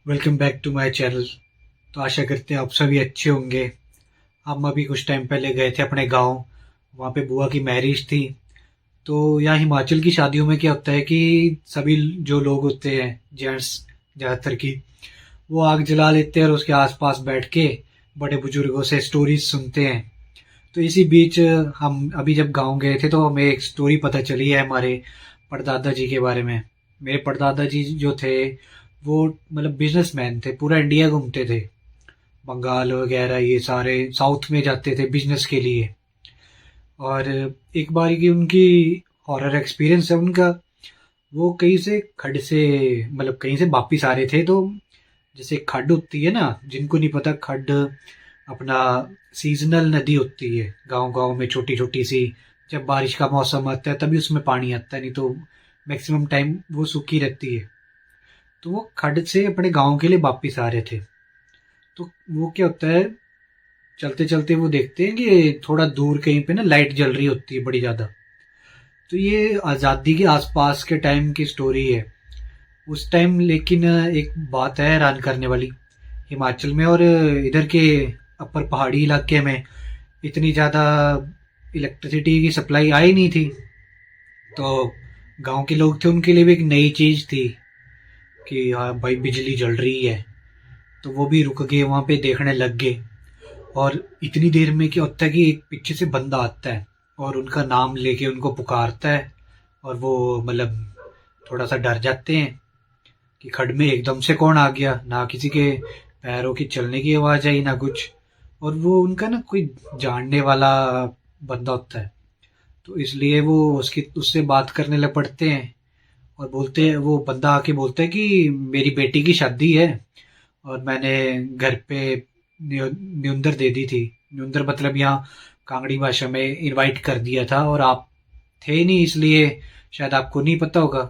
Welcome back to my channel. तो आशा करते हैं आप सभी अच्छे होंगे। हम अभी कुछ टाइम पहले गए थे अपने गांव। वहाँ पे बुआ की मैरिज थी। तो यहाँ हिमाचल की शादियों में क्या होता है कि सभी जो लोग होते हैं, जेंट्स ज़्यादातर की, वो आग जला लेते हैं और उसके आसपास बैठ के बड़े बुजुर्गों से स्टोरीज सुनते हैं। तो इसी बीच हम अभी जब गांव गए थे तो हमें एक स्टोरी पता चली है हमारे परदादा जी के बारे में। मेरे परदादा जी जो थे वो मतलब बिजनेसमैन थे, पूरा इंडिया घूमते थे। बंगाल वगैरह ये सारे साउथ में जाते थे बिजनेस के लिए। और एक बार की उनकी हॉरर एक्सपीरियंस है उनका। वो कहीं से खड्ड से मतलब कहीं से वापिस आ रहे थे। तो जैसे खड्ड होती है ना, जिनको नहीं पता, खड्ड अपना सीजनल नदी होती है गांव गांव में, छोटी छोटी सी। जब बारिश का मौसम आता है तभी उसमें पानी आता है, नहीं तो मैक्सिमम टाइम वो सूखी रहती है। तो वो खड्ड से अपने गांव के लिए वापिस आ रहे थे। तो वो क्या होता है, चलते चलते वो देखते हैं कि थोड़ा दूर कहीं पे ना लाइट जल रही होती है बड़ी ज्यादा। तो ये आज़ादी के आसपास के टाइम की स्टोरी है। उस टाइम लेकिन एक बात है हैरान करने वाली। हिमाचल में और इधर के अपर पहाड़ी इलाके में इतनी ज़्यादा इलेक्ट्रिसिटी की सप्लाई आई नहीं थी। तो गांव के लोग थे, उनके लिए भी एक नई चीज़ थी कि हाँ भाई बिजली जल रही है। तो वो भी रुक गए, वहाँ पे देखने लग गए। और इतनी देर में क्या होता है कि एक पीछे से बंदा आता है और उनका नाम लेके उनको पुकारता है। और वो मतलब थोड़ा सा डर जाते हैं कि खड्ड में एकदम से कौन आ गया, ना किसी के पैरों की चलने की आवाज आई ना कुछ। और वो उनका ना कोई जानने वाला बंदा होता है। तो इसलिए वो उसकी उससे बात करने लग पड़ते हैं। और बोलते हैं, वो बंदा आके बोलता है कि मेरी बेटी की शादी है और मैंने घर पे न्योंदर दे दी थी। न्योंदर मतलब यहाँ कांगड़ी भाषा में इनवाइट कर दिया था, और आप थे नहीं, इसलिए शायद आपको नहीं पता होगा।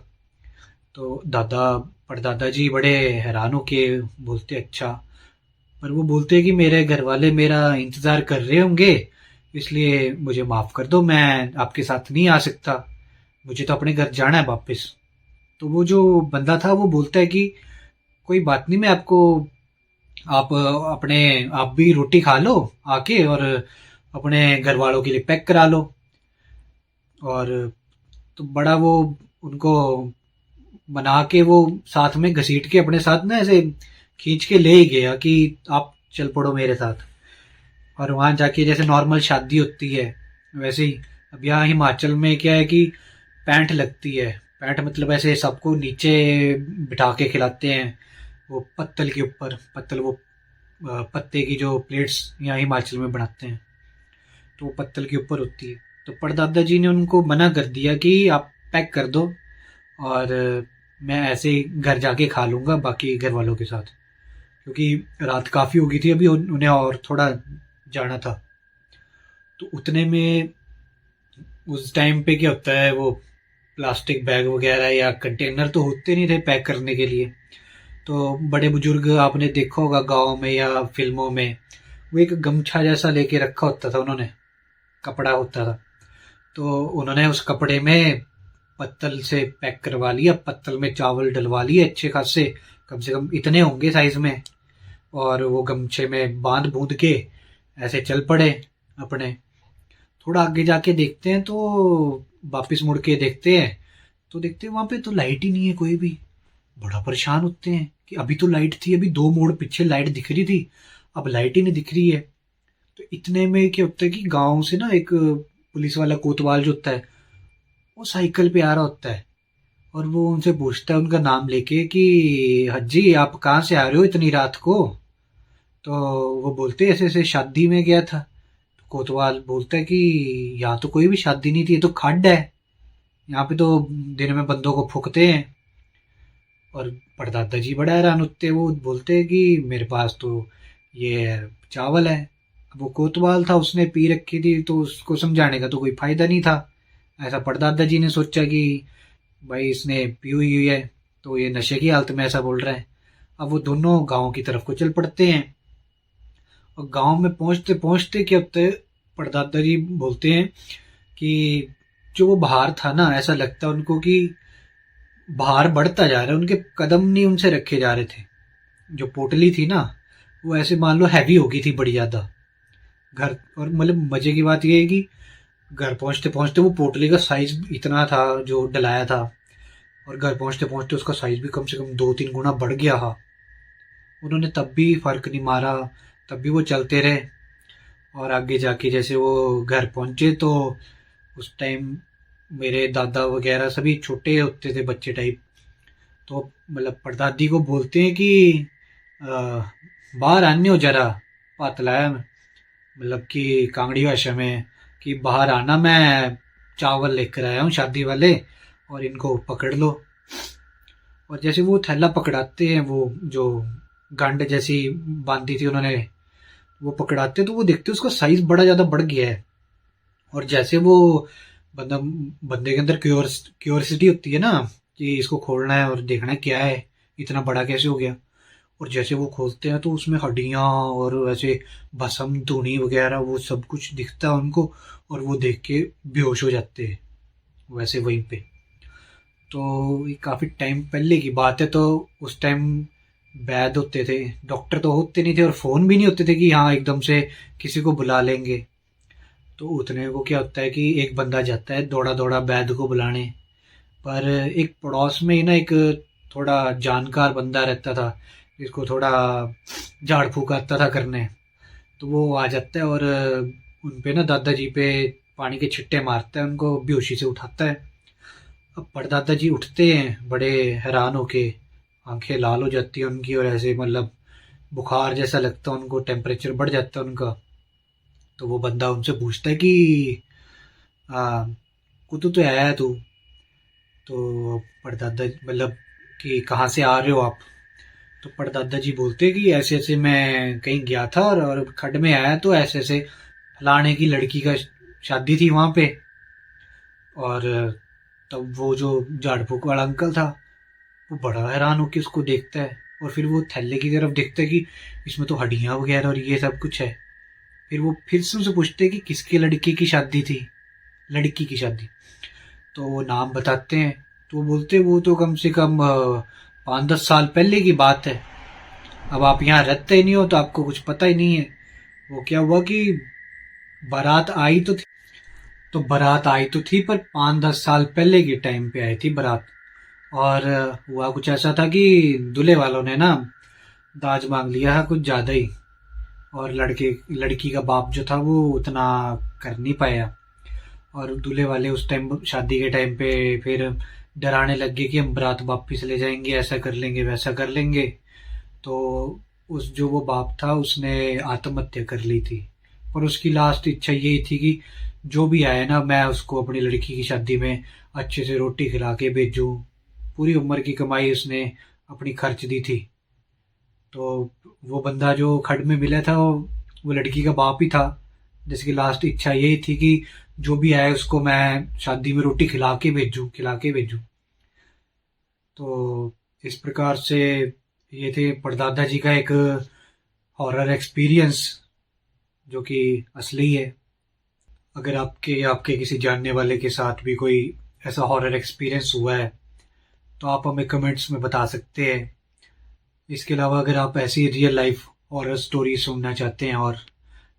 तो दादा परदादा जी बड़े हैरान होके बोलते अच्छा। पर वो बोलते हैं कि मेरे घर वाले मेरा इंतजार कर रहे होंगे, इसलिए मुझे माफ कर दो, मैं आपके साथ नहीं आ सकता, मुझे तो अपने घर जाना है वापस। तो वो जो बंदा था वो बोलता है कि कोई बात नहीं, मैं आपको आप अपने आप भी रोटी खा लो आके, और अपने घर वालों के लिए पैक करा लो। और तो बड़ा वो उनको बना के वो साथ में घसीट के अपने साथ ना ऐसे खींच के ले ही गया कि आप चल पड़ो मेरे साथ। और वहां जाके जैसे नॉर्मल शादी होती है वैसे ही। अब यहाँ हिमाचल में क्या है कि पैंठ लगती है। पैंठ मतलब ऐसे सबको नीचे बिठा के खिलाते हैं, वो पत्तल के ऊपर। पत्तल वो पत्ते की जो प्लेट्स यहाँ हिमाचल में बनाते हैं, तो वो पत्तल के ऊपर होती है। तो परदादा जी ने उनको मना कर दिया कि आप पैक कर दो, और मैं ऐसे ही घर जाके खा लूंगा बाकी घर वालों के साथ, क्योंकि रात काफ़ी हो गई थी, अभी उन्हें और थोड़ा जाना था। तो उतने में उस टाइम पे क्या होता है, वो प्लास्टिक बैग वगैरह या कंटेनर तो होते नहीं थे पैक करने के लिए। तो बड़े बुजुर्ग आपने देखा होगा गाँव में या फिल्मों में, वो एक गमछा जैसा लेके रखा होता था उन्होंने, कपड़ा होता था। तो उन्होंने उस कपड़े में पत्तल से पैक करवा लिया, पत्तल में चावल डलवा लिए अच्छे खासे, कम से कम इतने होंगे साइज में। और वो गमछे में बांध बूंद के ऐसे चल पड़े अपने। थोड़ा आगे जाके देखते हैं तो वापस मुड़ के देखते हैं तो देखते हैं वहां पे तो लाइट ही नहीं है कोई भी। बड़ा परेशान होते हैं कि अभी तो लाइट थी, अभी 2 मोड़ पीछे लाइट दिख रही थी, अब लाइट ही नहीं दिख रही है। तो इतने में क्या होता है कि गांव से ना एक पुलिस वाला कोतवाल जो होता है, वो साइकिल पे आ रहा होता है। और वो उनसे पूछता है उनका नाम लेके कि हज्जी आप कहाँ से आ रहे हो इतनी रात को। तो वो बोलते ऐसे ऐसे शादी में गया था। तो कोतवाल बोलता है कि यहाँ तो कोई भी शादी नहीं थी, ये तो खड्ड है, यहाँ पे तो दिन में बंदों को फूकते हैं। और परदादा जी बड़ा हैरान होते हैं, वो बोलते हैं कि मेरे पास तो ये चावल है। अब वो कोतवाल था, उसने पी रखी थी तो उसको समझाने का तो कोई फायदा नहीं था। ऐसा परदादा जी ने सोचा कि भाई इसने पी हुई है तो ये नशे की हालत में ऐसा बोल रहा है। अब वो दोनों गांव की तरफ को चल पड़ते हैं। और गांव में पहुंचते पहुंचते क्या होता है, परदादा जी बोलते हैं कि जो वो बाहर था ना, ऐसा लगता है उनको कि बाहर बढ़ता जा रहा है, उनके कदम नहीं उनसे रखे जा रहे थे। जो पोटली थी ना, वो ऐसे मान लो हैवी हो गई थी बड़ी ज़्यादा। घर और मतलब मज़े की बात ये है कि घर पहुँचते पहुँचते वो पोटली का साइज़ इतना था जो डलाया था, और घर पहुँचते पहुँचते उसका साइज़ भी कम से कम 2-3 गुना बढ़ गया था। उन्होंने तब भी फ़र्क नहीं मारा, तब भी वो चलते रहे। और आगे जाके जैसे वो घर पहुँचे तो उस टाइम मेरे दादा वगैरह सभी छोटे होते थे, बच्चे टाइप। तो मतलब परदादी को बोलते हैं कि अ, बाहर आने हो जरा, पातलाया मतलब कि कांगड़ी भाषा में, कि बाहर आना, मैं चावल लेकर आया हूँ शादी वाले, और इनको पकड़ लो। और जैसे वो थैला पकड़ाते हैं, वो जो गांड जैसी बांधी थी उन्होंने, वो पकड़ाते तो वो देखते उसका साइज बड़ा ज्यादा बढ़ गया है। और जैसे वो बंदा बंदे के अंदर क्यूरियोसिटी होती है ना, कि इसको खोलना है और देखना है क्या है, इतना बड़ा कैसे हो गया। और जैसे वो खोलते हैं तो उसमें हड्डियां और वैसे भसम धूनी वगैरह वो सब कुछ दिखता है उनको, और वो देख के बेहोश हो जाते हैं वैसे वहीं पे। तो ये काफ़ी टाइम पहले की बात है, तो उस टाइम वैद होते थे, डॉक्टर तो होते नहीं थे, और फ़ोन भी नहीं होते थे कि हाँ एकदम से किसी को बुला लेंगे। तो उतने को क्या होता है कि एक बंदा जाता है दौड़ा दौड़ा वैद को बुलाने। पर एक पड़ोस में ही ना एक थोड़ा जानकार बंदा रहता था, जिसको थोड़ा झाड़ फूक आता था करने। तो वो आ जाता है और उन पे ना दादाजी पे पानी के छिट्टे मारता है, उनको बेहोशी से उठाता है। अब परदादा जी उठते हैं बड़े हैरान होके, आंखें लाल हो जाती हैं उनकी, और ऐसे मतलब बुखार जैसा लगता है उनको, टेम्परेचर बढ़ जाता है उनका। तो वो बंदा उनसे पूछता है कि आ, कुतु तो आया है तू? तो परदादा मतलब कि कहाँ से आ रहे हो आप? तो परदादा जी बोलते हैं कि ऐसे ऐसे मैं कहीं गया था, और खड्ड में आया, तो ऐसे ऐसे फलाने की लड़की का शादी थी वहां पे। और तब वो जो झाड़ फूक वाला अंकल था, वो बड़ा हैरान होकर उसको देखता है, और फिर वो थैले की तरफ देखता है कि इसमें तो हड्डियां वगैरह और ये सब कुछ है। फिर वो फिर से उनसे पूछते हैं कि किसके लड़के की शादी थी, लड़की की शादी। तो वो नाम बताते हैं। तो वो बोलते हैं वो तो कम से कम 5-10 साल पहले की बात है। अब आप यहाँ रहते ही नहीं हो तो आपको कुछ पता ही नहीं है। वो क्या हुआ कि बारात आई तो थी, तो बारात आई तो थी, पर 5-10 साल पहले के टाइम पे आई थी बारात। और हुआ कुछ ऐसा था कि दूल्हे वालों ने ना दाज मांग लिया है कुछ ज्यादा ही, और लड़के लड़की का बाप जो था वो उतना कर नहीं पाया। और दूल्हे वाले उस टाइम शादी के टाइम पे फिर डराने लग गए कि हम बारात वापिस ले जाएंगे, ऐसा कर लेंगे वैसा कर लेंगे। तो उस जो वो बाप था उसने आत्महत्या कर ली थी। पर उसकी लास्ट इच्छा यही थी कि जो भी आए ना, मैं उसको अपनी लड़की की शादी में अच्छे से रोटी खिला के भेजूं। पूरी उम्र की कमाई उसने अपनी खर्च दी थी। तो वो बंदा जो खड्ड में मिला था वो लड़की का बाप ही था, जिसकी लास्ट इच्छा यही थी कि जो भी आए उसको मैं शादी में रोटी खिला के भेजूं। तो इस प्रकार से ये थे परदादा जी का एक हॉरर एक्सपीरियंस, जो कि असली है। अगर आपके या आपके किसी जानने वाले के साथ भी कोई ऐसा हॉरर एक्सपीरियंस हुआ है तो आप हमें कमेंट्स में बता सकते हैं। इसके अलावा अगर आप ऐसी रियल लाइफ हॉरर स्टोरी सुनना चाहते हैं और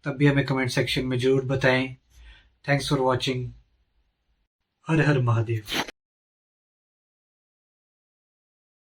तब भी हमें कमेंट सेक्शन में ज़रूर बताएं। Thanks for watching. Her her Mahadev.